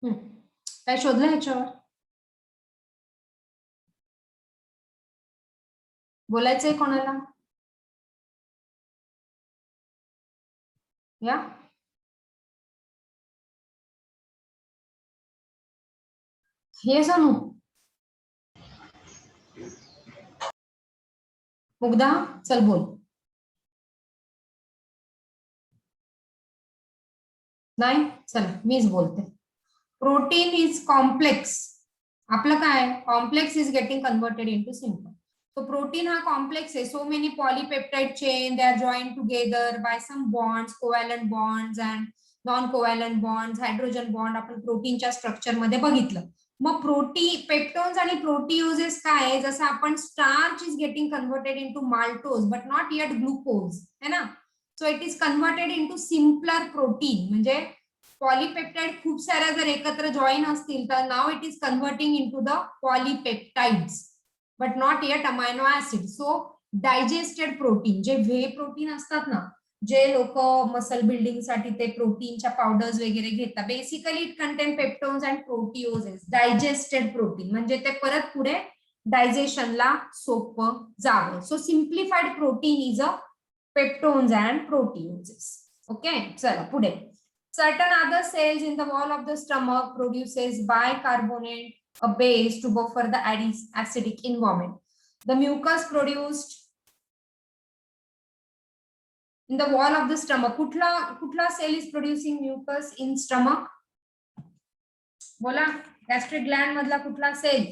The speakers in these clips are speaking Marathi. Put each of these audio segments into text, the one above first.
काय शोधलं ह्याच्यावर? बोलायचंय कोणाला? या हे जानू मुग्धा चल बोल. नाही चल मीच बोलते. Protein is complex. आपलं काय complex is getting converted into simple. So protein हा complex आहे. So many polypeptide chain, they are joined together by some bonds, covalent bonds and non-covalent bonds, hydrogen bond. आपण प्रोटीनच्या स्ट्रक्चर मध्ये बघितलं. मग पेप्टोन्स आणि प्रोटीओजेस काय आहे? जसं आपण starch is getting converted into maltose but not eight glucose है ना. So it is converted into simpler protein. म्हणजे पॉलीपेप्टाइड खूप साऱ्या जर एकत्र जॉईन असतील तर now it is converting into the polypeptides but not yet amino acid. So digested protein, जे व्हे प्रोटीन असतात ना, जे लोक मसल बिल्डिंग साठी ते प्रोटीनच्या पावडर्स वगैरे घेतात, basically it contain peptones and proteoses. Digested protein म्हणजे ते परत पुढे डायजेशनला सोपं जावं. So simplified protein is a peptones and proteoses. Okay चला पुढे. Certain other cells in the wall of the stomach produces bicarbonate, a base to buffer the acidic environment. The mucus produced in the wall of the stomach. Kutla cell is producing mucus in stomach? Bola, gastric gland madla kutla cell?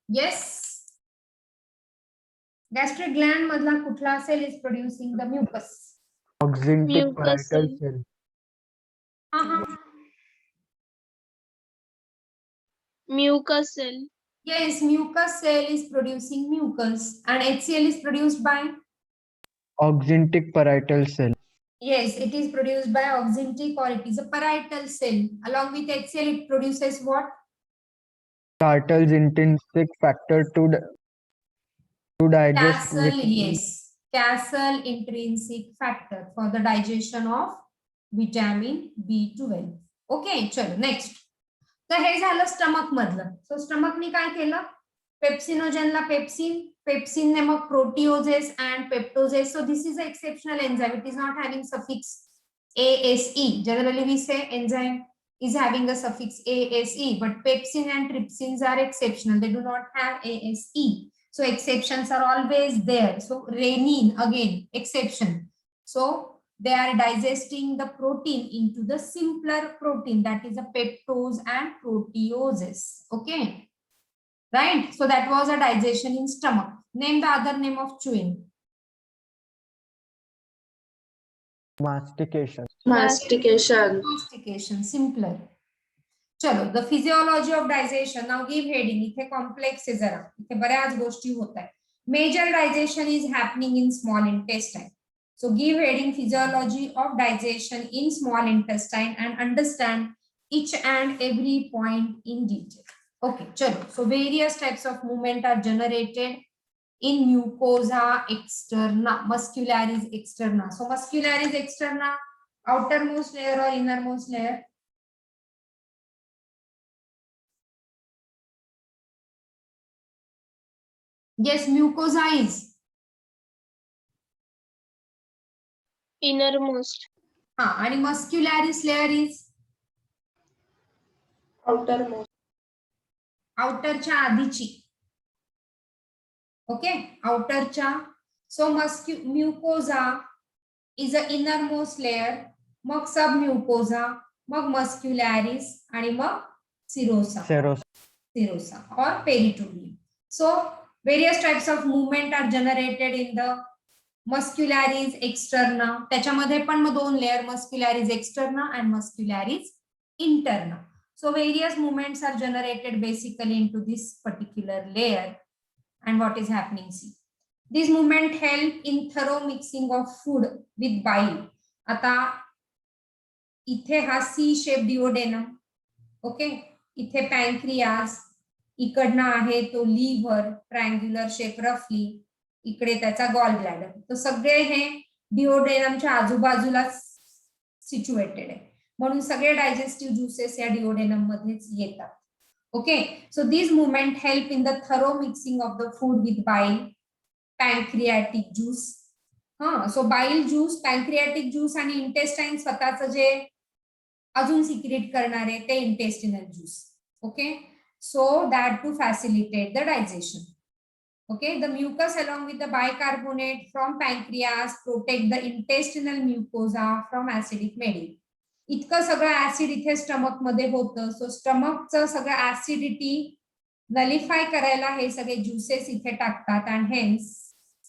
Yes. Gastric gland madla kutla cell is producing the mucus? Oxyntic parietal cell. Mucus cell. Yes, mucus cell is producing mucus and HCl is produced by? Oxyntic parietal cell. Yes, it is produced by oxyntic or it is a parietal cell. Along with HCl, it produces what? Cartel's intrinsic factor to digest. Castle, yes. Castle intrinsic factor for the digestion of vitamin B12. Okay, चलो next. तर हे झालं स्टमक मधलं. सो स्टमकनी काय केलं? पेप्सिनोजेनला पेप्सिन, पेप्सिनने मग proteoses and peptones. So this is a exceptional enzyme. It is not having suffix ASE. Generally we say enzyme is having a suffix ASE, but pepsin and trypsins are exceptional. They do not have ASE. So exceptions are always there. So renin again exception. So they are digesting the protein into the simpler protein, that is a peptose and proteoses. Okay, right? So that was a digestion in stomach. Name the other name of chewing. Mastication. Mastication, simpler. चलो, the physiology of digestion. Now give heading. इथे complex आहे जरा. इथे बऱ्याच गोष्टी होत आहेत. Major digestion is happening in small intestine. So give heading physiology of digestion in small intestine and understand each and every point in detail. Okay, chalo. So various types of movement are generated in mucosa externa, muscularis externa. So muscularis externa, outermost layer or innermost layer? Yes, mucosa is Innermost. आणि muscularis layer is Outermost. outerच्या आधीची. Okay, outerच्या. So mucosa is a innermost layer, मग submucosa, मग muscularis आणि मग serosa or peritoneum. So various types of movement are generated in the muscularis externa. त्याच्यामध्ये पण मग दोन layer, muscularis externa and muscularis interna. So various movements are generated basically into this particular layer. And what is happening? See, this movement help in thorough mixing of food with bile. आता इथे हा C shape duodenum. ओके, इथे पॅनक्रियास, इकडनं आहे तो लिव्हर, ट्रायंग्युलर शेप रफली, इकडे त्याचा गॉल ब्लॅडर. तर सगळे हे डिओडेनमच्या आजूबाजूला सिच्युएटेड आहे, म्हणून सगळे डायजेस्टिव्ह ज्युसेस या डिओडेनम मध्येच येतात. Okay, so this movement help in the thorough mixing of the food with बाईल, पॅन्क्रियाटिक ज्यूस. सो बाईल ज्यूस, पॅन्क्रियाटिक ज्यूस आणि इंटेस्टाईन स्वतःचं जे अजून सिक्रेट करणारे ते intestinal juice. Okay, so that to facilitate the digestion. Okay, the mucus along with the bicarbonate from pancreas protect the intestinal mucosa from acidic medium. इतकं सगळं ऍसिड इथे स्टमक मध्ये होतं, सो स्टमकचं सगळं ऍसिडिटी नलिफाय करायला हे सगळे ज्युसेस इथे टाकतात आणि हेन्स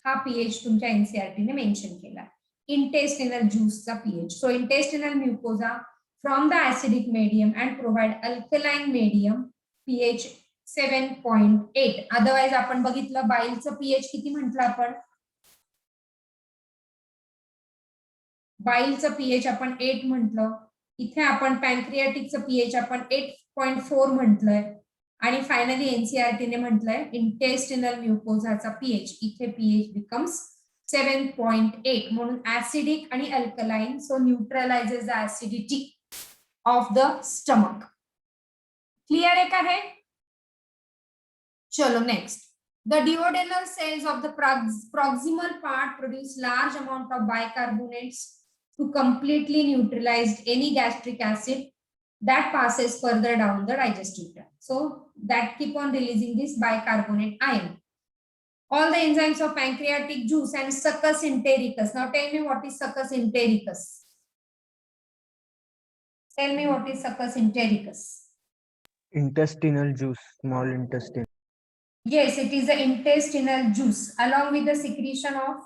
हा पीएच तुमच्या एनसीईआरटी ने मेन्शन केला, इंटेस्टिनल ज्यूसचा pH. So intestinal mucosa from the acidic medium and provide alkaline medium pH 7.8. Otherwise आपण बघितलं बाईलचं पीएच किती म्हटलं आपण, बाईलचं पीएच आपण 8 म्हटलं, इथे आपण पॅन्क्रियाटिकचं पीएच आपण 8.4 म्हटलंय आणि फायनली एनसीईआरटी ने म्हटलंय इंटेस्टिनल म्युकोजाचा पीएच, इथे पीएच बिकम्स 7.8, म्हणून ऍसिडिक आणि alkaline, so neutralises the acidity of the stomach. Clear है का है? चलो next, the duodenal cells of the proximal part produce large amount of bicarbonates to completely neutralize any gastric acid that passes further down the digestive tract. So that keep on releasing this bicarbonate ion. All the enzymes of pancreatic juice and succus entericus. Now tell me what is succus entericus? Tell me what is succus entericus? Intestinal juice, small intestine. Yes, it is the intestinal juice along with the secretion of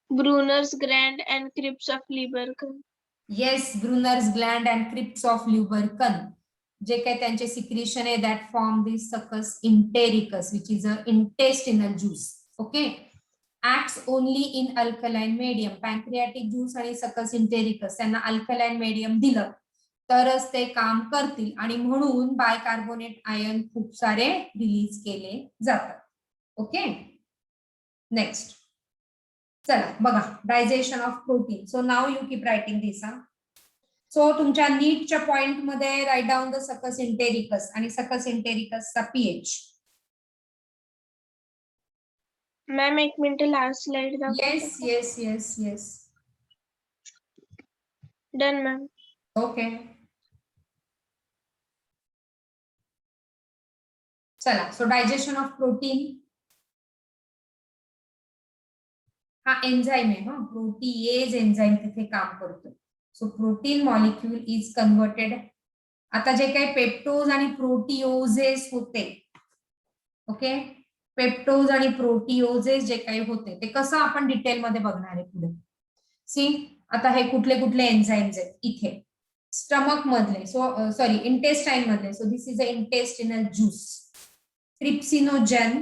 Brunner's gland and crypts of Lieberkühn. yes, Brunner's gland and crypts of Lieberkühn. जे काही त्यांचे सिक्रेशन आहे that form this succus entericus which is a intestinal juice. Okay, acts only in alkaline medium. Pancreatic juice आणि succus entericus त्यांना alkaline medium दिलं तरच ते काम करतील आणि म्हणून बायकार्बोनेट आयन खूप सारे रिलीज केले जातात. ओके, नेक्स्ट चला बघा, digestion of protein. So now you keep writing this. So तुमच्या नीटच्या पॉइंट मध्ये राईट डाऊन द सकस इंटेरिकस आणि सकस इंटेरिकसचा पीएच. मॅम एक मिनिट लास्ट स्लाइड दाखवा. Yes yes yes yes, done ma'am. Okay चला. सो डायजेशन ऑफ प्रोटीन हा एन्झाइम आहे, हा प्रोटीएज एन्झाइम तिथे काम करतो. So protein molecule is converted. आता जे काही पेप्टोज आणि प्रोटीओजेस होते, ओके, पेप्टोज आणि प्रोटीओजेस जे काही होते ते कसं आपण डिटेल मध्ये बघणार आहे पुढे. सी, आता हे कुठले कुठले एन्झाइम्स आहेत इथे स्टमक मधले, सो सॉरी इंटेस्टाईन मधले. So this is a intestinal juice. Trypsinogen,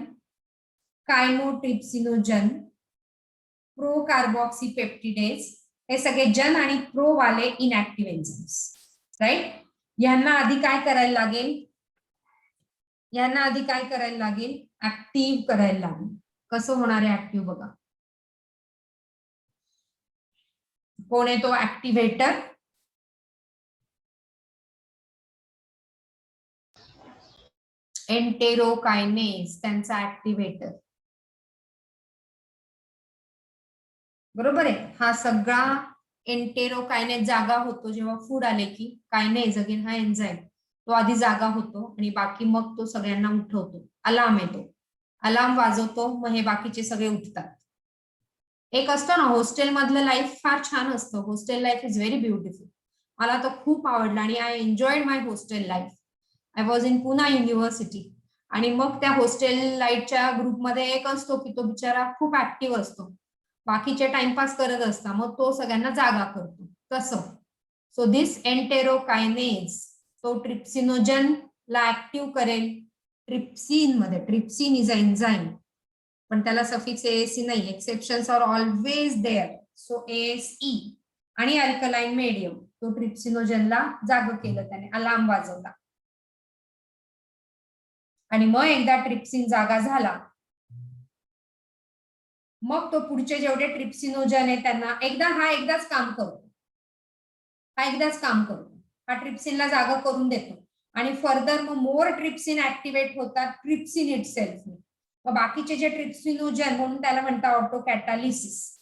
chymotrypsinogen, pro carboxypeptidase, हे सगळे जन आणि प्रो वाले इनएक्टिव्ह एन्झाइम्स, राईट. यांना आधी काय करायला लागेल, यांना आधी काय करायला लागेल, ऍक्टिव्ह करायला लागेल. कसं होणार आहे ऍक्टिव्ह बघा. कोण आहे तो ऍक्टिव्हेटर? एंटेरोकायनेज त्यांचा ऍक्टिव्हेटर, बरोबर आहे. हा सगळा एंटेरोकायनेज जागा होतो जेव्हा फूड आले की कायनेज अगेन हा एन्झाइम तो आधी जागा होतो आणि बाकी मग तो सगळ्यांना उठवतो. अलार्म येतो, अलार्म वाजवतो, मग हे बाकीचे सगळे उठतात. एक असतं ना हॉस्टेल मधलं लाईफ फार छान असतं. Hostel life is very beautiful. मला तर खूप आवडलं आणि I enjoyed my hostel life. I was in Poona university. आणि मग त्या हॉस्टेल लाईफच्या ग्रुपमध्ये एक असतो की तो बिचारा खूप ऍक्टिव्ह असतो, बाकीचे टाइमपास करत असतात, मग तो सगळ्यांना जागा करतो तसं. सो दिस एंटेरोकायनेज तो ट्रिप्सिनोजन ला ऍक्टिव्ह करेल. ट्रिप्सिन मध्ये, ट्रिप्सिन इज अ एन्झाइम पण त्याला सफिक्स एएसई नाही, exceptions are always there. So ASE आणि अल्कलाइन मेडियम तो ट्रिप्सिनोजनला जाग केलं, त्याने अलार्म वाजवला. आणि मग एकदा ट्रिप्सिन जागा झाला मग तो पुढचे जेवढे ट्रिप्सिनोजन आहे त्यांना एकदाच काम करतो. हा ट्रिप्सिनला जागा करून देतो आणि फर्दर मग मोर ट्रिप्सिन ऍक्टिव्हेट होतात ट्रिप्सिन इटसेल्फ. मग बाकीचे जे ट्रिप्सिनोजन म्हणून त्याला म्हणतात ऑटो कॅटालिसिस.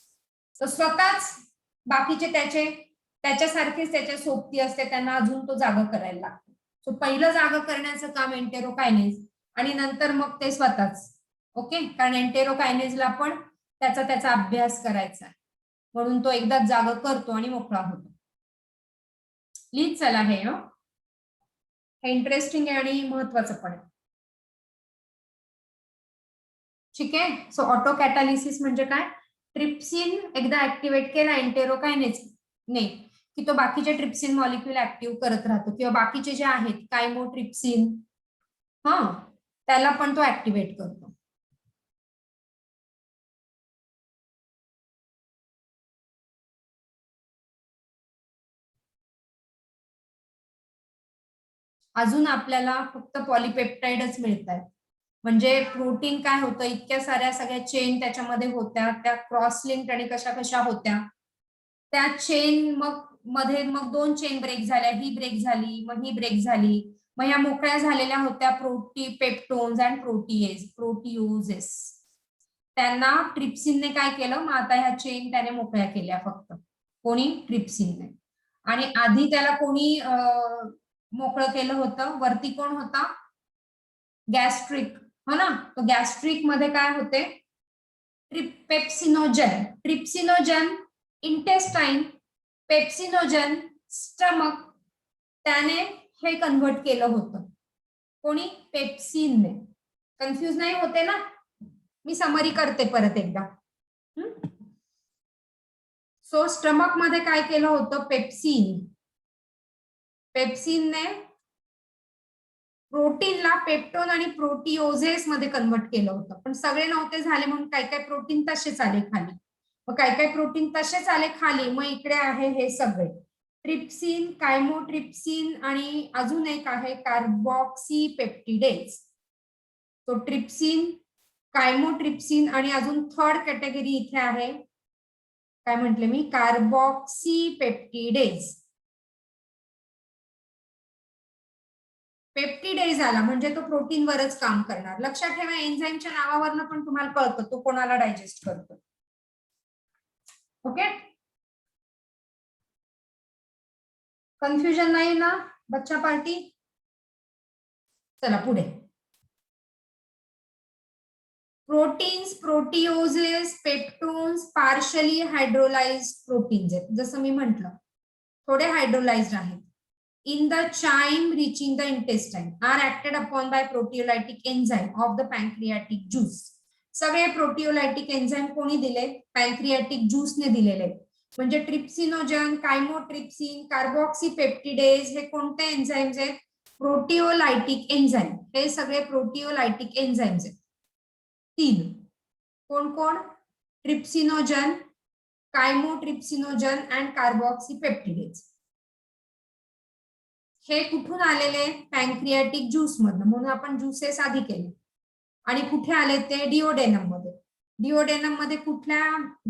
तर स्वतःच बाकीचे त्याच्यासारखेच त्याच्या सोबती असते त्यांना अजून तो जागा करायला लागतो. सो पहिलं जागा करण्याचं काम एंटेरोकायनेज आणि नंतर मग ते स्वतःच. ओके, कारण एंटेरोकायनेजला पण त्याचा अभ्यास करायचा आहे म्हणून तो एकदाच जागा करतो आणि मोकळा होतो. लिहित चला हे इंटरेस्टिंग आहे आणि महत्वाचं पण आहे. ठीक आहे. सो ऑटो कॅटालिसिस म्हणजे काय? ट्रिप्सिन एकदा ऍक्टिव्हेट केला एंटेरोकायनेज नाही की तो बाकीचे ट्रिप्सिन मॉलिक्यूल ऍक्टिव्ह करत राहतो किंवा बाकीचे जे आहेत कायमोट्रिप्सिन त्याला पण तो ऍक्टिव्हेट करतो. अजून आपल्याला फक्त पॉलिपेप्टाइडच मिळत आहेत. म्हणजे प्रोटीन काय होतं, इतक्या साऱ्या सगळ्या चेन त्याच्यामध्ये होत्या, त्या क्रॉस लिंक्ड आणि कशा कशा होत्या. त्या चेन मग 2 चेन ब्रेक झाल्या, ही ब्रेक झाली, मग ही ब्रेक झाली, मग ह्या मोकळ्या झालेल्या होत्या पेप्टोन्स अँड प्रोटिओजेस. त्यांना ट्रिप्सिनने काय केलं, मग आता ह्या चेन त्याने मोकळ्या केल्या फक्त. कोणी? ट्रिप्सिनने. आणि आधी त्याला कोणी मोकळं केलं होतं? वरती कोण होता? गॅस्ट्रिक, हो ना. तो गॅस्ट्रिक मध्ये काय होते? Trypsinogen intestine, pepsinogen stomach. त्याने हे कन्व्हर्ट केलं होतं. कोणी? पेप्सिनने. कन्फ्युज नाही होते ना? मी समरी करते परत एकदा. सो स्टमक मध्ये काय केलं होतं? पेप्सिनने प्रोटीनला पेप्टोन आणि प्रोटिओजेस मध्ये कन्वर्ट केलं होतं. पण सगळे नव्हते झाले म्हणून काय काय प्रोटीन तसेच आले खाली. मग काय काय प्रोटीन तसेच आले खाली. मग इकडे आहे हे सगळे ट्रिप्सिन, कायमोट्रिप्सिन आणि अजून एक आहे कार्बॉक्सीपेप्टिडेज. तो ट्रिप्सिन, कायमोट्रिप्सिन आणि अजून थर्ड कॅटेगरी इथे आहे. काय म्हटले मी? कार्बॉक्सीपेप्टिडेज. पेप्टिडेज आला म्हणजे तो प्रोटीनवरच काम करणार. लक्षात ठेवा, एन्झाईमच्या नावावरनं पण तुम्हाला कळतं तो कोणाला डायजेस्ट करतो. ओके, कन्फ्युजन नाही ना बच्चा पार्टी? चला पुढे. प्रोटीन्स, प्रोटिओजेस, पेप्टोन्स पार्शली हायड्रोलाइज्ड प्रोटीन्स आहेत. जसं मी म्हटलं थोडे हायड्रोलाइज्ड आहेत. in the chyme reaching the intestine are acted upon by proteolytic enzyme of the pancreatic juice. सगळे प्रोटिओलायटिक एन्झाईम कोणी दिले? पॅन्क्रियाटिक ज्यूसने दिलेले. म्हणजे ट्रिप्सिनोजन, कायमोट्रिप्सिन, कार्बॉक्सीपेप्टिडेज हे कोणते एन्झाईम्स आहेत? Proteolytic enzyme. हे सगळे प्रोटिओलायटिक एन्झाईम्स आहेत. 3 कोण कोण? Trypsinogen, chymotrypsinogen and carboxypeptidase. हे कुठून आलेले? पॅन्क्रियाटिक ज्यूस मधून, म्हणून आपण ज्युसेस आधी केले. आणि कुठे आले ते? डिओडेनम मध्ये. डिओडेनम मध्ये कुठल्या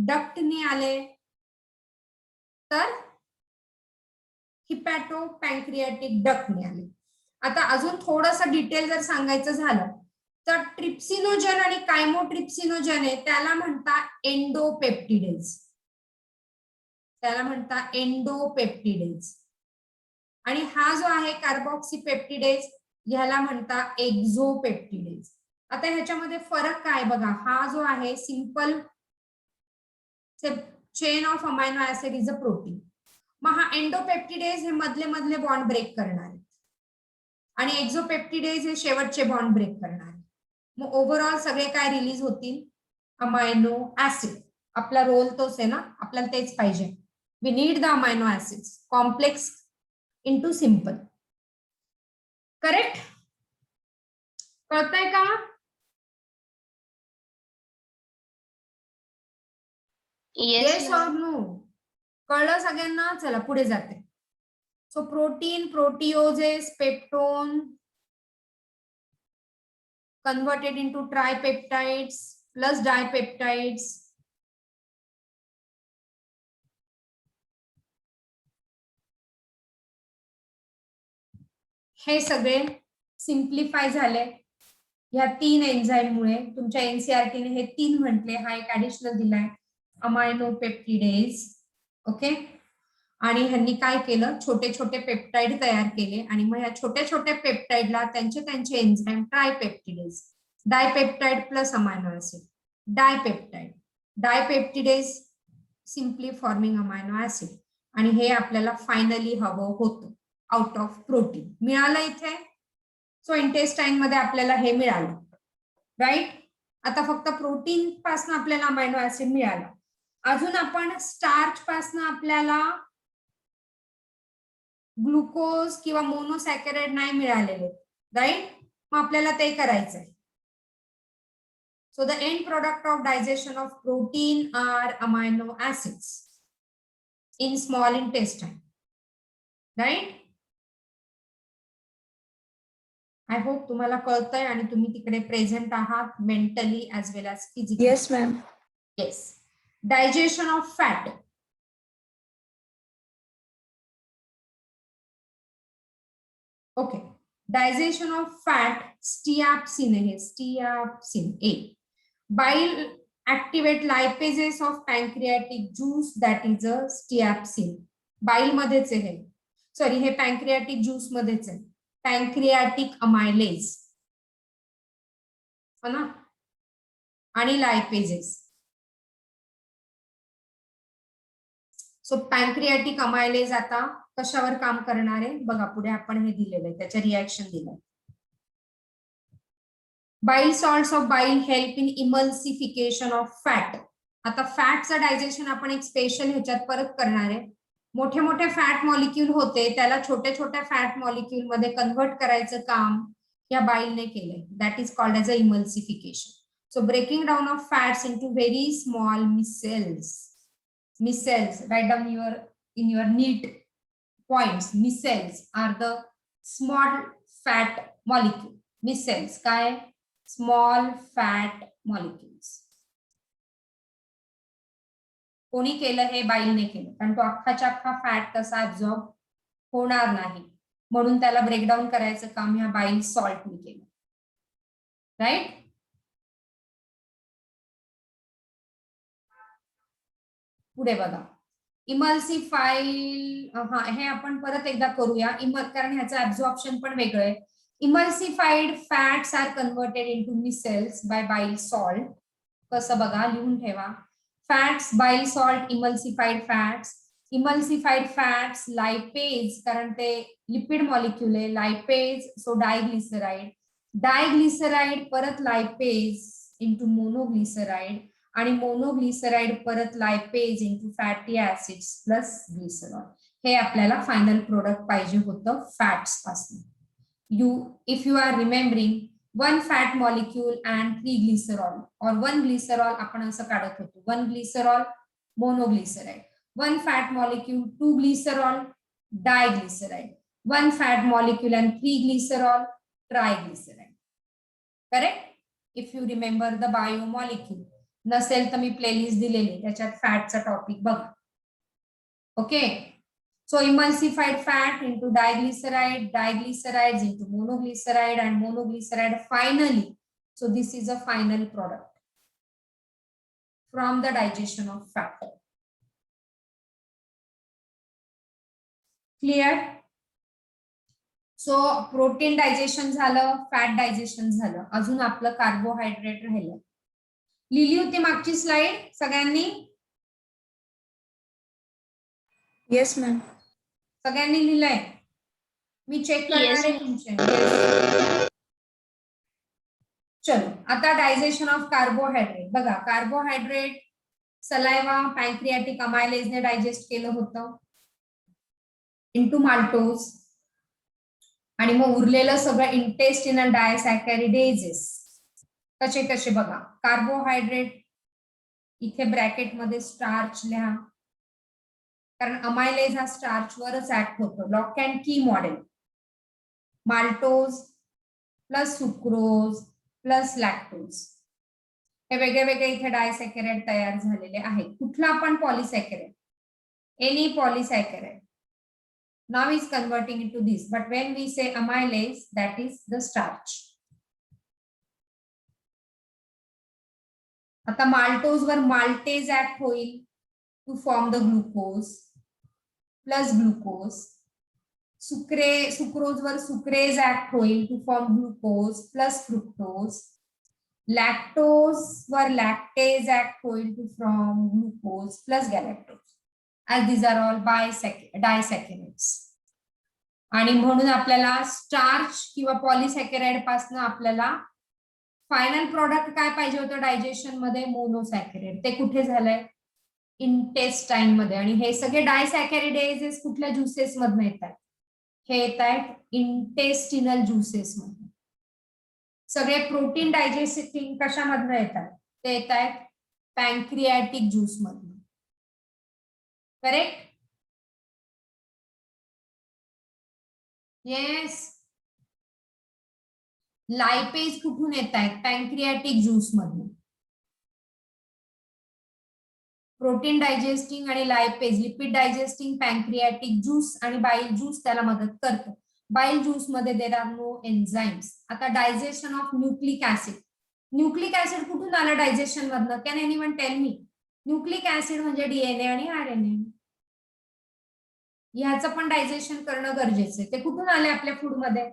डक्टने आले? तर हिपॅटो पॅन्क्रियाटिक डक्टने आले. आता अजून थोडंसं डिटेल जर सांगायचं झालं तर ट्रिप्सिनोजन आणि कायमोट्रिप्सिनोजन आहे त्याला म्हणतात एंडोपेप्टिडेज. त्याला म्हणतात एंडोपेप्टिडेज. आणि हा जो आहे कार्बॉक्सीपेप्टिडेज ह्याला म्हणतात एक्झोपेप्टिडेज. आता ह्याच्यामध्ये फरक काय बघा. हा जो आहे simple chain of amino acid is a protein. मग हा एंडोपेप्टिडेज हे मधले बॉन्ड ब्रेक करणार आहे आणि एक्झोपेप्टिडेज हे शेवटचे बॉन्ड ब्रेक करणार आहे. मग ओव्हरऑल सगळे काय रिलीज होतील? Amino acid. आपला रोल तोच आहे ना, आपल्याला तेच पाहिजे. We need the amino acids complex into simple. Correct? कळतंय का? येस और नो? कळलं सगळ्यांना? चला पुढे जाते. So protein, proteoses, peptone converted into tripeptides plus dipeptides हे सगळे सिम्प्लिफाय झाले ह्या 3 एन्झाईम मुळे. तुमच्या एनसीईआरटीने हे 3 म्हटले, हा एक ऍडिशनल दिलाय अमायनो पेप्टिडेज. ओके, आणि ह्यांनी काय केलं, छोटे छोटे पेप्टाइड तयार केले आणि मग या छोट्या छोट्या पेप्टाइडला त्यांचे enzyme tripeptidase, dipeptide plus amino acid, dipeptidase simply forming amino acid. आणि हे आपल्याला फायनली हवं होतं आउट ऑफ प्रोटीन. मिळालं इथे. सो इंटेस्टाईन मध्ये आपल्याला हे मिळालं, राईट. आता फक्त प्रोटीन पासून आपल्याला अमायनो ऍसिड मिळाला. अजून आपण स्टार्च पासून आपल्याला ग्लुकोज किंवा मोनोसॅकराइड नाही मिळालेले, राईट. मग आपल्याला ते करायचंय. So the end product of digestion of protein are amino acids in small intestine, right. I hope तुम्हाला कळतंय आणि तुम्ही तिकडे प्रेझेंट आहात mentally as well as physically. Yes, ma'am. Yes. Digestion of fat. Okay, digestion of fat steapsin आहे, स्टियाप्सिन ए. Bile activate lipases of pancreatic juice that is a steapsin. Bile मध्येच आहे, सॉरी हे पॅन्क्रियाटिक ज्यूस मध्येच आहे, पॅन्क्रियाटिक अमायलेज हो ना, आणि लायपेजेस. सो पॅन्क्रियाटिक अमायलेज आता कशावर काम करणार आहे बघा, पुढे आपण हे दिलेलं आहे, त्याच्या रिॲक्शन दिलंय. Bile salts of bile help in emulsification of fat. आता फॅटचं डायजेशन आपण एक स्पेशल ह्याच्यात परत करणार आहे. मोठे मोठे फॅट मॉलिक्यूल होते, त्याला छोट्या छोट्या फॅट मॉलिक्यूल मध्ये कन्व्हर्ट करायचं काम या बाइलने केलंय. That is called as a emulsification. So breaking down of fats into very small micelles. Micelles, right down in your neat points. Micelles are the small fat molecule. Micelles काय, small fat molecules. कोणी केलं हे, बाइलने केलं, कारण तो अख्खाच्या अख्खा फॅट तसा ऍब्झॉर्ब होणार नाही, म्हणून त्याला ब्रेकडाऊन करायचं काम ह्या बाइल सॉल्टने केलं, राईट. पुढे बघा, इमल्सिफाईल. हा, हे आपण परत एकदा करूया, कारण ह्याचं ऍब्झॉर्प्शन पण वेगळं आहे. Emulsified fats are converted into micelles by bile salt. कसं बघा, लिहून ठेवा. Fats, bile salt, emulsified fats. Emulsified fats lipase, कारण ते लिपिड मॉलिक्यूल आहे, लायपेज, सो डायग्लिसराइड. डायग्लिसराइड परत लायपेज इंटू मोनोग्लिसराइड, आणि मोनोग्लिसराइड परत lipase into fatty acids plus glycerol. हे आपल्याला फायनल प्रोडक्ट पाहिजे होतं फॅट्स पासून. If you are remembering, 1 fat molecule and 3 glycerol और 1 ग्लिसरॉल आपण असं काढत होतो. 1 glycerol monoglyceride, 1 fat molecule 2 glycerol diglyceride, 1 fat molecule and 3 glycerol triglyceride. Correct? If you remember the bio molecule. नसेल तर मी प्लेलिस्ट दिलेली, त्याच्यात फॅटचा टॉपिक बघा. Okay, so emulsified fat into diglyceride, diglycerides into monoglyceride and monoglyceride finally. So this is a final product from the digestion of fat. Clear? So protein digestion झालं, फॅट डायजेशन झालं, अजून आपलं कार्बोहायड्रेट राहिलं. लिहिली होती मागची स्लाइड सगळ्यांनी? Yes, ma'am. सगळ्यांनी लिहिलंय? मी चेक करणार Yes, आहे ma'am. तुमचे. Yes. चलो, आता डायजेशन ऑफ कार्बोहायड्रेट बघा. कार्बोहायड्रेट सलायवा पॅन्क्रियाटिक अमायलेजने डायजेस्ट केलं होतं इंटू माल्टोज, आणि मग उरलेलं सगळं इंटेस्टिनल डायसॅकॅरिडेजेस. कसे कसे बघा, कार्बोहायड्रेट इथे ब्रॅकेट मध्ये स्टार्च लिहा, कारण अमायलेज हा स्टार्च वरच ऍक्ट होतो. लॉक अँड की model. Maltose plus sucrose plus lactose, हे वेगळे वेगळे इथे डायसॅकॅराइड तयार झालेले आहेत. कुठला पण पॉलिसॅकॅराइड, any पॉलिसॅकॅराइड, Now is converting into this. But when we say amylase, that is the starch. आता माल्टोज वर माल्टेज ऍक्ट होईल to form the glucose plus glucose. Sucrose वर सुक्रेज ऍक्ट होईल to form glucose plus fructose. Lactose वर लॅक्टेज ऍक्ट होईल to form glucose plus galactose. as these are all disaccharides. आणि म्हणून आपल्याला स्टार्च किंवा पॉलिसॅकराइड पासून आपल्याला फायनल प्रोडक्ट काय पाहिजे होतं डायजेशन मध्ये? मोनोसॅकराइड. ते कुठे झालंय? इंटेस्टाईन मध्ये. आणि हे सगळे डायसॅकॅरिडेजेस कुठल्या ज्युसेस मधून येतात? हे येत आहेत इंटेस्टिनल ज्युसेस मधून. सगळे प्रोटीन डायजेस्टिंग कशामधनं येतात? ते येत आहेत पॅन्क्रियाटिक ज्यूस मधून. करेक्ट? येस. लायपेज कुठून येत आहेत? पॅन्क्रियाटिक ज्यूस मधून. प्रोटीन डायजेस्टिंग आणि लायपेज, लिपिड डायजेस्टिंग, पॅन्क्रियाटिक ज्यूस आणि बाईल ज्यूस त्याला मदत करतो. बाईल ज्यूस मध्ये देर आर नो एन्झाइम्स. आता digestion of nucleic acid. Nucleic acid कुठून आलं डायजेशन मधनं? Can anyone tell me? Nucleic acid म्हणजे डीएनए आणि आरएनए. ह्याचं पण डायजेशन करणं गरजेचं आहे. ते कुठून आले आपल्या फूड मध्ये?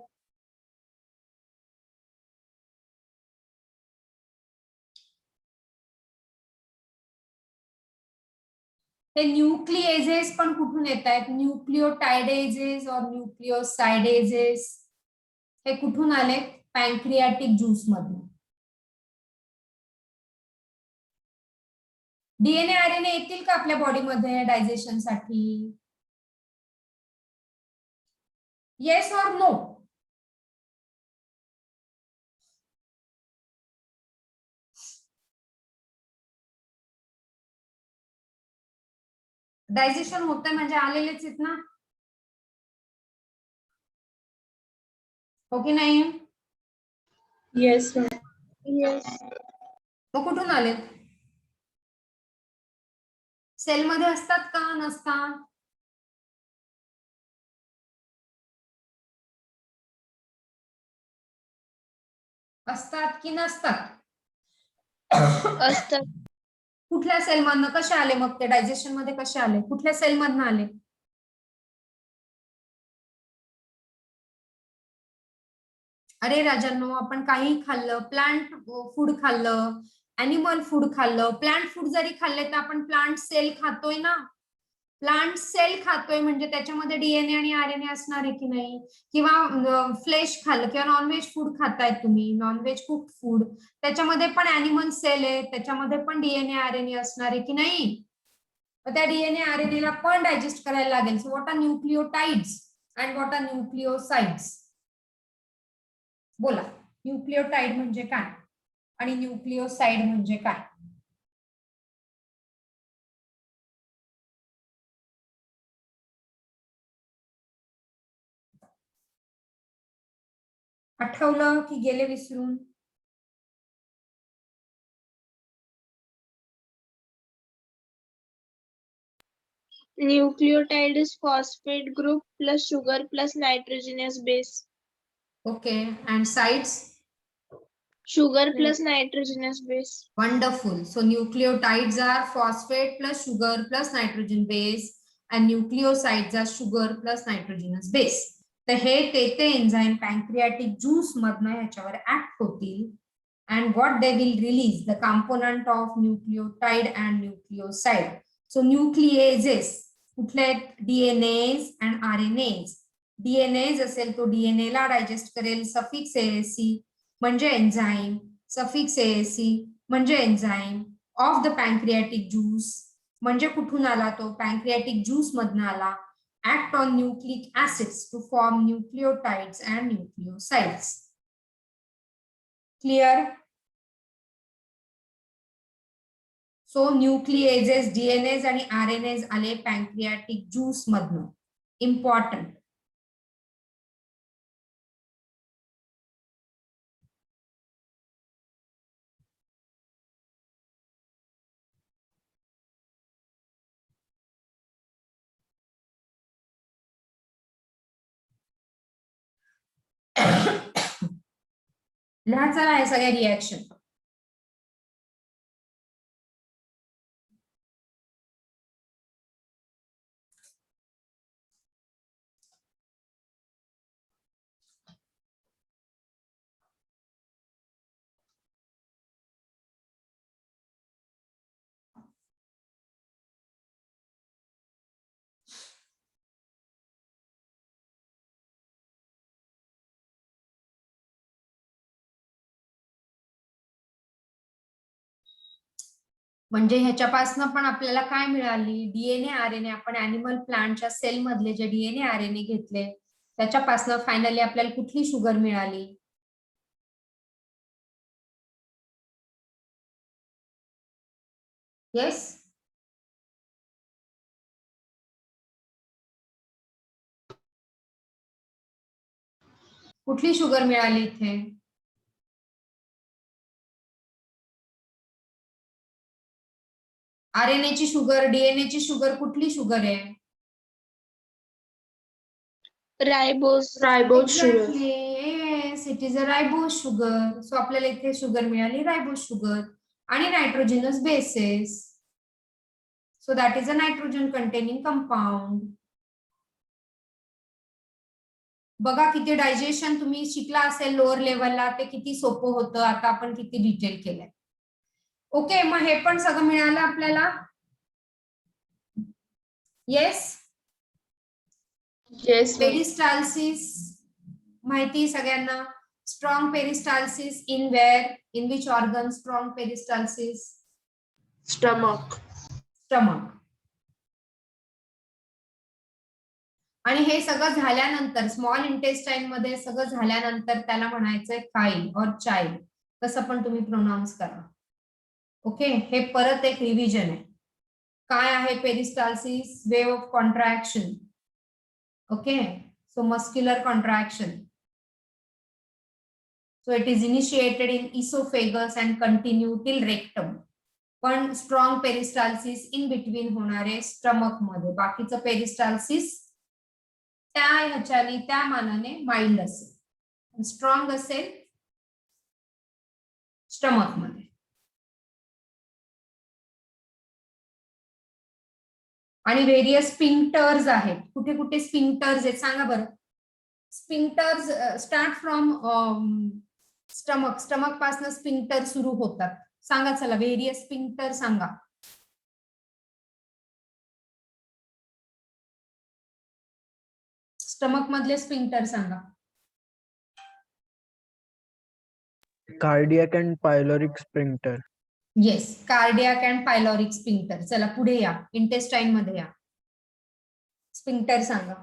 हे न्यूक्लिएजेस पण कुठून येत आहेत? न्यूक्लिओटाइडेजेस और न्यूक्लिओसाइडेजेस हे कुठून आले? पॅन्क्रियाटिक ज्यूस मधून. डीएनए आरएनए येतील का आपल्या बॉडीमध्ये डायजेशन साठी? येस और नो? डायजेशन होतंय म्हणजे आलेलेच आहेत ना, हो की नाही? Yes, ma'am. Yes. मग कुठून आले? सेल मध्ये असतात का नसतात? असतात की नसतात? असतात. कुठल्या सेल मधनं कसे आले? मग ते डायजेशन मध्ये कसे आले? कुठल्या सेल मधनं आले? अरे राजांनो, आपण काही खाल्लं, प्लांट फूड खाल्लं, अॅनिमल फूड खाल्लं. प्लांट फूड जरी खाल्ले तर आपण प्लांट सेल खातोय ना. प्लांट सेल खातोय म्हणजे त्याच्यामध्ये डीएनए आणि आरएनए असणार आहे की नाही? किंवा फ्लेश खाल्लं किंवा नॉनव्हेज फूड खाताय तुम्ही, नॉनव्हेज कुक्ड फूड, त्याच्यामध्ये पण अॅनिमल सेल आहे, त्याच्यामध्ये पण डीएनए आरएनए असणार आहे की नाही? त्या डीएनए आरएनए ला पण डायजेस्ट करायला लागेल. So what are nucleotides and what are nucleosides? बोला. न्यूक्लिओटाइड म्हणजे काय आणि न्यूक्लिओसाइड म्हणजे काय? आठवलं की गेले विसरून? Nucleotide is phosphate group plus sugar plus nitrogenous base. Okay. And sides? Sugar plus nitrogenous base. Wonderful. So nucleotides are phosphate plus sugar plus nitrogen base and nucleosides are sugar plus nitrogenous base. तर हे ते एन्झाइम पॅन्क्रियाटिक ज्यूस मधनं ह्याच्यावर ऍक्ट होतील and what they will release the component of nucleotide and nucleoside. So nucleases कुठले? DNase and RNAs. डीएनएज असेल तो डीएनए ला डायजेस्ट करेल. सफिक्स एएससी म्हणजे एन्झाइम, सफिक्स एएससी म्हणजे enzyme of the pancreatic juice. म्हणजे कुठून आला तो? पॅन्क्रियाटिक ज्यूस मधनं आला. Act on nucleic acids to form nucleotides and nucleosides. Clear? So nucleases, DNase आणि आरएनएज आले पॅन्क्रियाटिक ज्यूस मधनं. इम्पॉर्टंट. लिहायचं आहे सगळ्या रिॲक्शन. म्हणजे ह्याच्यापासून पण आपल्याला काय मिळाली, डीएनए आरएनए. आपण अॅनिमल प्लांटच्या सेल मधले जे डीएनए आरएनए घेतले त्याच्यापासून फायनली आपल्याला कुठली शुगर मिळाली? येस, कुठली शुगर मिळाली इथे? आरएनए ची शुगर, डीएनए ची शुगर, कुठली शुगर आहे? रायबोज sugar. Exactly. Yes, it is a ribose sugar. So आपल्याला इथे शुगर मिळाली रायबोज शुगर आणि नायट्रोजिनस bases. So that is a nitrogen containing compound. बघा किती डायजेशन तुम्ही शिकला असेल लोअर लेवलला, ते किती सोपं होतं. आता आपण किती डिटेल केलंय. ओके, मग हे पण सगळं मिळालं आपल्याला. येस, येस पेरिस्टाल्सिस माहिती सगळ्यांना. Strong peristalsis in where, in which organ strong peristalsis? Stomach. Stomach. आणि हे सगळं झाल्यानंतर स्मॉल इंटेस्टाईन मध्ये सगळं झाल्यानंतर त्याला म्हणायचंय काईल और चाइल्ड, कसं पण तुम्ही प्रोनाउन्स करा. ओके, हे परत एक रिव्हिजन आहे. काय आहे peristalsis? Way of contraction. Okay, so muscular contraction. So it is initiated in oesophagus and continue till rectum. पण स्ट्रॉंग पेरिस्टाल्सिस इन बिटवीन होणारे स्टमक मध्ये. बाकीचं पेरिस्टाल्सिस त्या ह्याच्याने त्या मानाने माइल्ड असेल, स्ट्रॉंग असेल स्टमक मध्ये. आणि व्हेरियस स्फिंक्टर्स आहेत. कुठे कुठे स्फिंक्टर्स आहेत सांगा बरं. Sphincters start from stomach. Stomach पासून स्फिंक्टर सुरू होतात. सांगा चला, व्हेरियस स्फिंक्टर सांगा. स्टमक मधले स्फिंक्टर सांगा. Cardiac and pyloric sphincter. Yes, cardiac and pyloric sphincter. चला पुढे या, इंटेस्टाईन मध्ये या. स्फिंक्टर सांगा.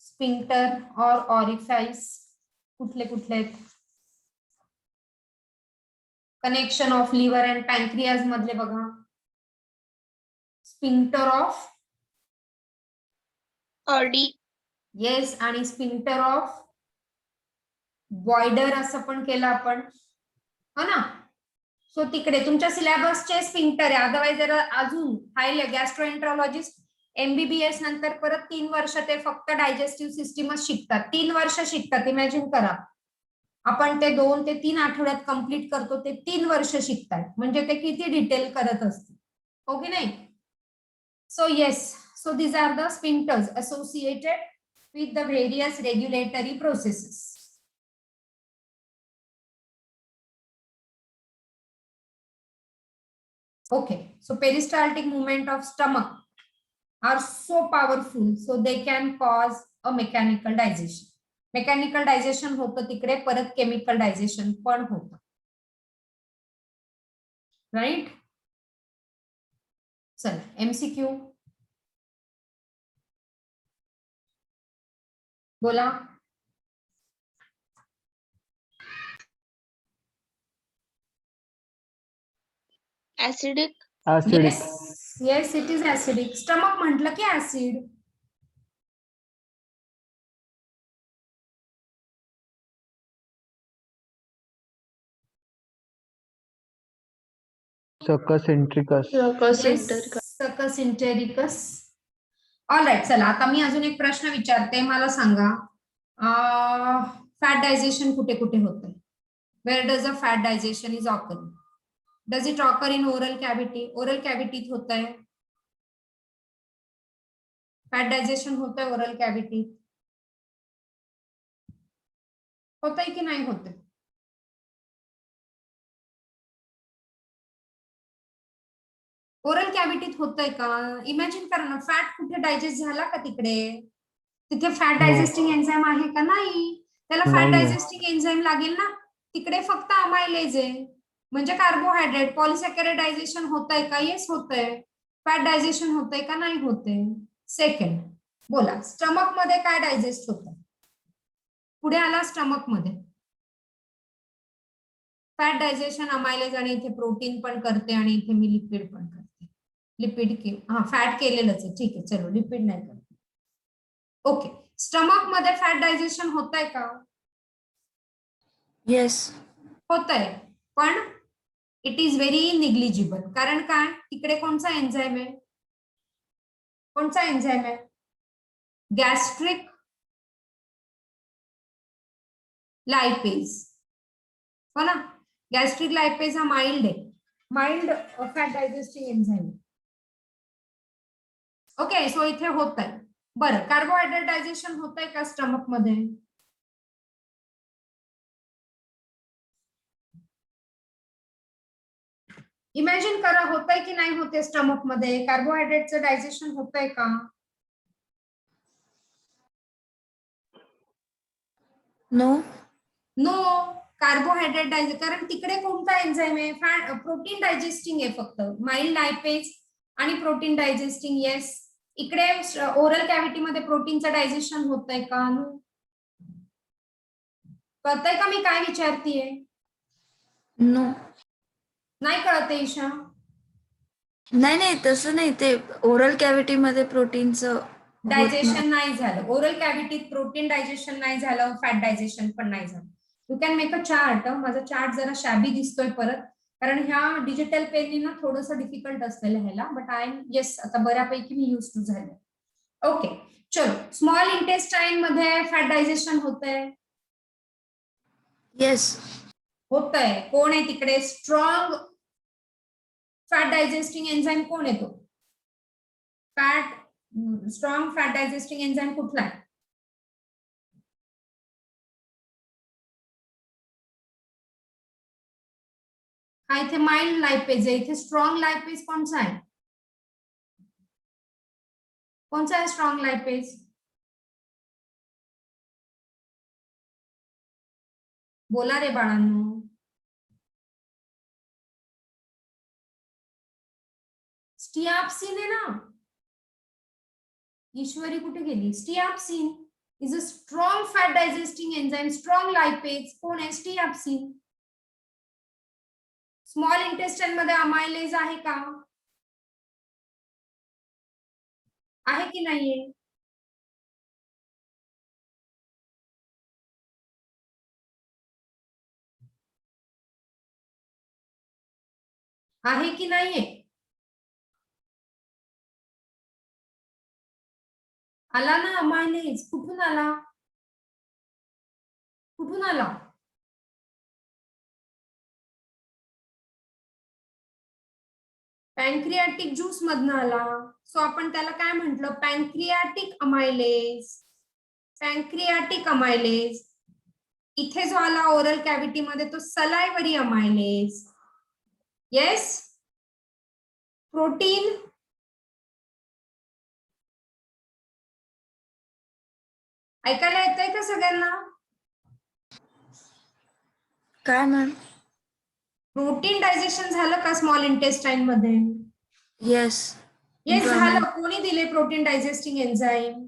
स्फिंक्टर और ऑरिफाइस कुठले कुठले आहेत? Connection of liver and pancreas मधले बघा. Sphincter of Oddi. येस, आणि स्फिंक्टर ऑफ वॉइडर असं पण केलं आपण, हो ना. सो तिकडे तुमच्या सिलेबसचे स्फिंक्टर आहे. अदरवाईज जर अजून हाय गॅस्ट्रोएंट्रोलॉजिस्ट एमबीबीएस नंतर परत 3 वर्ष ते फक्त डायजेस्टिव्ह सिस्टीमच शिकतात. 3 वर्ष शिकतात. इमॅजिन करा, आपण ते 2 ते 3 आठवड्यात कंप्लीट करतो, ते 3 वर्ष शिकतात. म्हणजे ते किती डिटेल करत असतील, हो की नाही? So yes, so these are the sphincters associated with the various regulatory processes. Okay, so peristaltic movement of stomach are so powerful, so they can cause a mechanical digestion. Mechanical digestion होतं तिकडे, परत chemical digestion पण होतं, right? चला MCQ बोला. Acidic. Acidic. Yes, it is acidic. Stomach म्हटलं की acid. Succus entericus. Yes, succus entericus. All right, चला आता मी अजून एक प्रश्न विचारते, मला सांगा फॅट डायजेशन कुठे कुठे होतं? Where does a fat digestion is occur? Does it occur in oral cavity? Oral कॅव्हिटीत होत आहे फॅट डायजेशन, होत आहे ओरल कॅव्हिटीत? होत आहे की नाही होत? ओरल कॅव्हिटीत होतंय का? इमॅजिन करा ना, फॅट कुठे डायजेस्ट झाला का तिकडे? तिथे फॅट डायजेस्टिंग एन्झाईम आहे का? नाही. त्याला फॅट नाहीये. डायजेस्टिंग एन्झाईम लागेल ना. तिकडे फक्त अमायलेज आहे, म्हणजे कार्बोहायड्रेट. पॉलिसॅकॅराइड डायजेशन होतंय का? येस होतंय. फॅट डायजेशन होतंय का? नाही होतंय. सेकंड, बोला स्टमक मध्ये काय डायजेस्ट होतं? पुढे आला स्टमक मध्ये फॅट डायजेशन, अमायलेज, आणि इथे प्रोटीन पण करते आणि इथे मी लिपिड पण करते. लिपिड फॅट केलेलंच आहे, ठीक आहे, चलो लिपिड नाही करते. ओके, स्टमक मध्ये फॅट डायजेशन होत आहे का? येस. होत आहे, पण इट इज व्हेरी निग्लिजिबल. कारण काय? तिकडे कोणचा एन्झाईम आहे? कोणचा एन्झाईम आहे? गॅस्ट्रिक लायपेज, हो ना. गॅस्ट्रिक लायपेज हा माइल्ड आहे, mild fat digesting enzyme. Okay, so इथे होत आहे. बरं, कार्बोहायड्रेट डायजेशन होत आहे का स्टमक मध्ये? इमॅजिन करा, होत आहे की नाही होते स्टमक मध्ये? कार्बोहायड्रेटचं डायजेशन होत आहे का? नो. नो. कार्बोहायड्रेट डायजेस्ट, कारण तिकडे कोणता एन्झाईम आहे? फॅट प्रोटीन डायजेस्टिंग आहे फक्त, माइल्ड लायपेज आणि प्रोटीन डायजेस्टिंग. येस. इकडे ओरल कॅव्हिटी मध्ये प्रोटीनचं डायजेशन होत आहे का? नो. कळतंय का मी काय विचारतीये? नो. नाही कळते ईशा? नाही नाही, तसं नाही. ते ओरल कॅव्हिटी मध्ये प्रोटीनचं डायजेशन नाही झालं. ओरल कॅव्हिटीत प्रोटीन डायजेशन नाही झालं, फॅट डायजेशन पण नाही झालं. You can make a chart. माझा चार्ट जरा शॅबी दिसतोय परत, कारण ह्या डिजिटल पेननी ना थोडंसं डिफिकल्ट असतं लिहायला, बट आय एम येस, आता बऱ्यापैकी मी युज टू झाले. ओके, चलो. स्मॉल इंटेस्टाईन मध्ये फॅट डायजेशन होतंय? येस. होतंय. कोण आहे तिकडे स्ट्रॉंग फॅट डायजेस्टिंग एन्झाईम? कोण येतो? स्ट्रॉंग फॅट डायजेस्टिंग एन्झाईम कुठला आहे? हा इथे माइल्ड लायपेज आहे, इथे स्ट्रॉंग लायपेज कोणचा आहे? कोणचा आहे स्ट्रॉंग लायपेज? बोला रे बाळांनो. स्टियाप्सिन आहे ना. ईश्वरी कुठे गेली? Steapsin is a strong fat digesting enzyme, strong lipase. कोण आहे? स्टियाप्सिन. स्मॉल इंटेस्टाईन मध्ये अमायलेज आहे का? आहे की नाहीये? आहे की नाहीये? आला ना अमायलेज. कुठून आला? कुठून आला? पॅनक्रियाटिक ज्यूस मधनं आला. सो आपण त्याला काय म्हंटल? Pancreatic amylase. Pancreatic amylase. इथे जो आला ओरल कॅव्हिटी मध्ये तो सलायवरी अमायलेज. येस. प्रोटीन ऐकायला येतंय का सगळ्यांना? काय मॅम? प्रोटीन डायजेशन झालं का स्मॉल इंटेस्टाईन मध्ये? येस. येस झालं. कोणी दिले प्रोटीन डायजेस्टिंग एन्झाईम?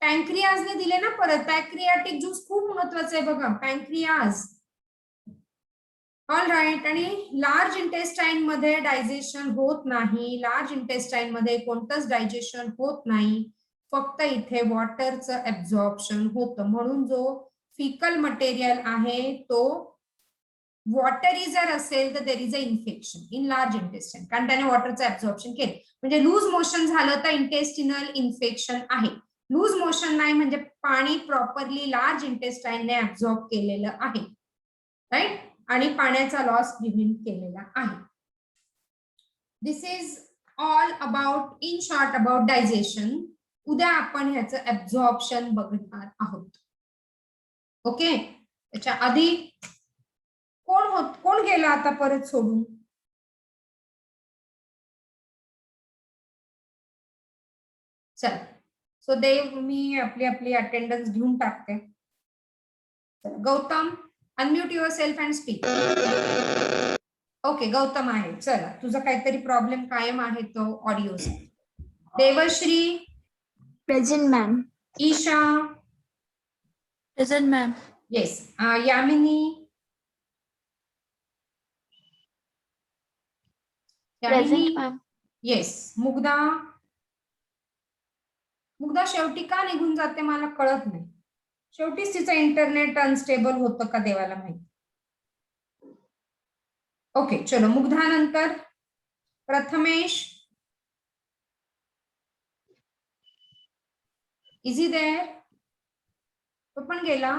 पॅनक्रियाजने दिले ना. परत पॅनक्रियाटिक ज्यूस खूप महत्वाचं आहे बघा, पॅनक्रियाज. All right. आणि लार्ज इंटेस्टाईन मध्ये डायजेशन होत नाही. लार्ज इंटेस्टाईन मध्ये कोणतंच डायजेशन होत नाही, फक्त इथे वॉटरचं ऍब्झॉर्प्शन होतं. म्हणून जो फिकल मटेरियल आहे तो वॉटरी जर असेल तर there is a infection in large intestine, कारण त्याने वॉटरचं ऍब्झॉर्प्शन केलं. म्हणजे लूज मोशन झालं तर इंटेस्टिनल इन्फेक्शन आहे. लूज मोशन नाही म्हणजे पाणी प्रॉपरली लार्ज इंटेस्टाईनने ऍब्झॉर्ब केलेलं आहे, राईट, आणि पाण्याचा लॉस प्रिव्हेंट केलेला आहे. This is all about, in short, about digestion. उद्या आपण ह्याचं ऍब्झॉर्प्शन बघणार आहोत. ओके, त्याच्या आधी कोण गेला आता परत सोडून? चल, सो देव, मी आपली अटेंडन्स घेऊन टाकते. Gautam, unmute yourself and speak. Okay, Gautam आहे. चला, तुझा काहीतरी प्रॉब्लेम कायम आहे तो ऑडिओचा. Devashree, present ma'am. Isha, present ma'am. Yes, Yamini, present ma'am. Yes, Mugdha शेवटी का निघून जाते मला कळत नाही. शेवटीच तिचं इंटरनेट अनस्टेबल होतं का देवाला माहिती. ओके, चलो, मुग्धा नंतर प्रथमेश. Is he there? तो पण गेला.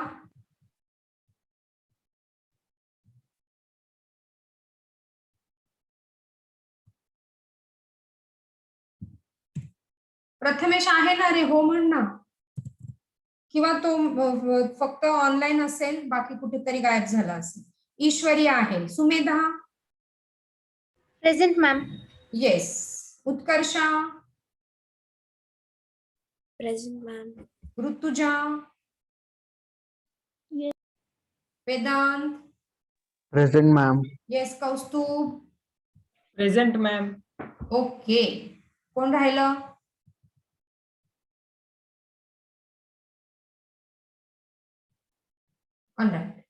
प्रथमेश आहे ना रे? हो म्हण ना. किंवा तो फक्त ऑनलाईन असेल, बाकी कुठेतरी गायब झाला असेल. ईश्वरी आहे. Sumedha, present ma'am. Yes. Utkarsha, present ma'am. Rutuja, Yes. Vedant, Present, ma'am. Yes. Kaustubh, present ma'am. Okay. कोण राहिलं? ऑलराईट.